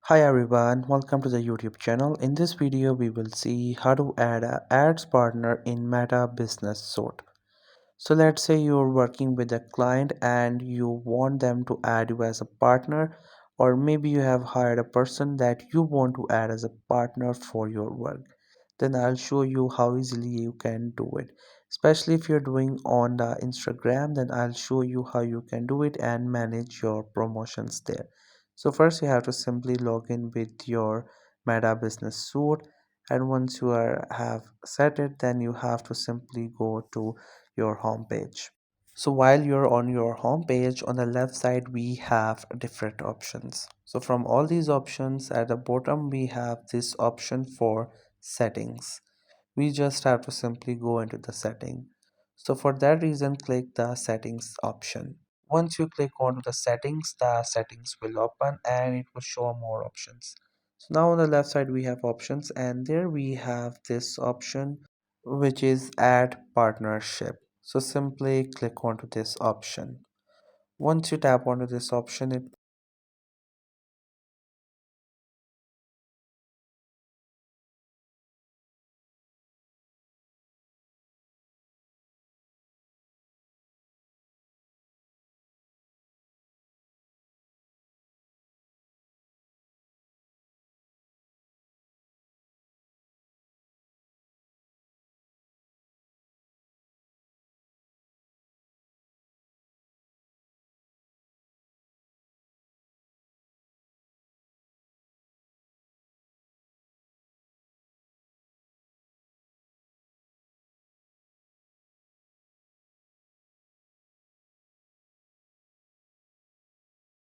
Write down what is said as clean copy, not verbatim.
Hi everyone, welcome to the YouTube channel. In this video, we will see how to add a ads partner in Meta Business Suite. So let's say you're working with a client and you want them to add you as a partner, or maybe you have hired a person that you want to add as a partner for your work. Then I'll show you how easily you can do it. Especially if you're doing on the Instagram, then I'll show you how you can do it and manage your promotions there. So first you have to simply log in with your Meta Business Suite, and once you have set it, then you have to simply go to your home page. So while you're on your home page, on the left side we have different options. So from all these options at the bottom we have this option for settings. We just have to simply go into the setting. So for that reason, click the settings option. Once you click onto the settings will open and it will show more options. So now on the left side we have options, and there we have this option which is add partnership. So simply click onto this option. Once you tap onto this option, it